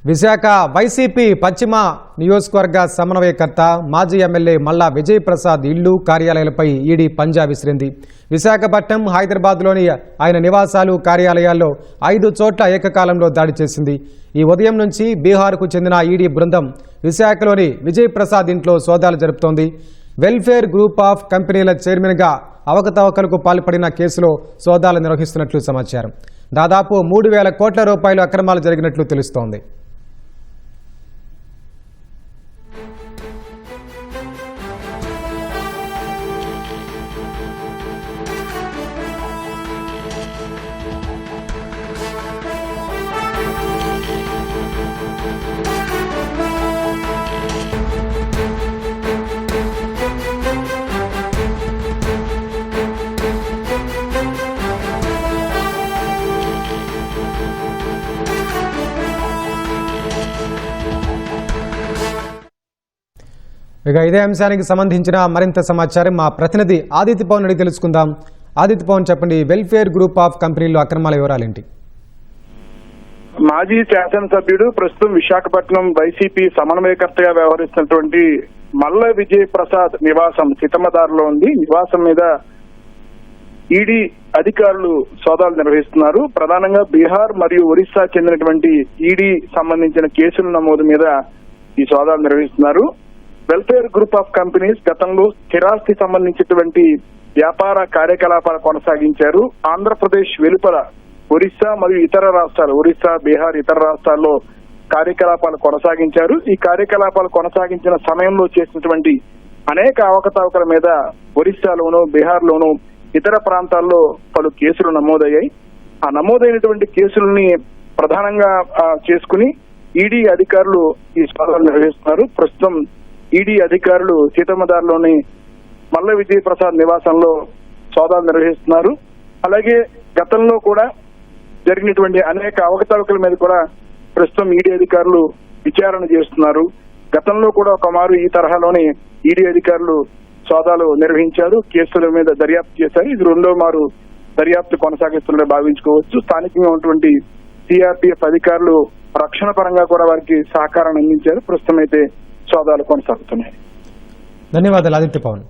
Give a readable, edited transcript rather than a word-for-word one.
Visakha YCP పశ్చిమ నియోజకవర్గ సమన్వయకర్త మాజీ ఎమ్మెల్యే మల్లా విజయ్ ప్రసాద్ ఇళ్లు కార్యాలయాలపై ఈడీ పంజా విసిరింది. విశాఖపట్నం, హైదరాబాద్లోని ఆయన నివాసాలు, కార్యాలయాల్లో 5 చోట్ల ఏకకాలంలో దాడి చేసింది. ఈ ఉదయం నుంచి బీహార్కు చెందిన ఈడీ బృందం విశాఖలోని విజయ్ ప్రసాద్ ఇంట్లో సోదాలు జరుపుతోంది. వెల్ఫేర్ గ్రూప్ ఆఫ్ కంపెనీల చైర్మన్గా అవకతవకలకు పాల్పడిన కేసులో సోదాలు నిర్వహిస్తున్నట్లు సమాచారం. దాదాపు 3,000 కోట్ల రూపాయల అక్రమాలు జరిగినట్లు తెలుస్తోంది. ఇక ఇదే అంశానికి సంబంధించిన మరింత సమాచారం మా ప్రతినిధి ఆదిత్య పవన్ అడిగి తెలుసుకుందాం. ఆదిత్య పవన్, చెప్పండి, వెల్ఫేర్ గ్రూప్ ఆఫ్ కంపెనీల్లో అక్రమాల వివరాలేంటి? మాజీ శాసనసభ్యుడు, ప్రస్తుతం విశాఖపట్నం వైసీపీ సమన్వయకర్తగా వ్యవహరిస్తున్నటువంటి మల్ల విజయ్ ప్రసాద్ నివాసం సితమదారులో ఉంది. నివాసం మీద ఈడీ అధికారులు సోదాలు నిర్వహిస్తున్నారు. ప్రధానంగా బీహార్ మరియు ఒరిస్సా చెందినటువంటి ఈడీ సంబంధించిన కేసుల నమోదు మీద ఈ సోదాలు నిర్వహిస్తున్నారు. వెల్ఫేర్ గ్రూప్ ఆఫ్ కంపెనీస్ గతంలో స్థిరాస్తి సంబంధించినటువంటి వ్యాపార కార్యకలాపాలు కొనసాగించారు. ఆంధ్రప్రదేశ్ వెలుపల ఒరిస్సా మరియు ఇతర రాష్ట్రాలు, ఒరిస్సా, బీహార్, ఇతర రాష్ట్రాల్లో కార్యకలాపాలు కొనసాగించారు. ఈ కార్యకలాపాలు కొనసాగించిన సమయంలో చేసినటువంటి అనేక అవకతవకల మీద ఒరిస్సాలోను, బీహార్లోను, ఇతర ప్రాంతాల్లో పలు కేసులు నమోదయ్యాయి. ఆ నమోదైనటువంటి కేసులని ప్రధానంగా చేసుకుని ఈడీ అధికారులు ఈ సోదాలు నిర్వహిస్తున్నారు. ప్రస్తుతం ఈడీ అధికారులు సీతమ్మదారిలోని మల్ల విజయ్ ప్రసాద్ నివాసంలో సోదాలు నిర్వహిస్తున్నారు. అలాగే గతంలో కూడా జరిగినటువంటి అనేక అవకతవకల మీద కూడా ప్రస్తుతం ఈడీ అధికారులు విచారణ చేస్తున్నారు. గతంలో కూడా ఒకమారు ఈ తరహాలోని ఈడీ అధికారులు సోదాలు నిర్వహించారు, కేసుల మీద దర్యాప్తు చేశారు. ఇది 2వ మారు దర్యాప్తు కొనసాగిస్తున్నట్టు భావించుకోవచ్చు. స్థానికంగా ఉన్నటువంటి సిఆర్పీఎఫ్ అధికారులు రక్షణ పరంగా కూడా వారికి సహకారాన్ని అందించారు. ప్రస్తుతం అయితే సోదాలు కొనసాగుతున్నాయి. ధన్యవాదాలు ఆదిత్య పవన్.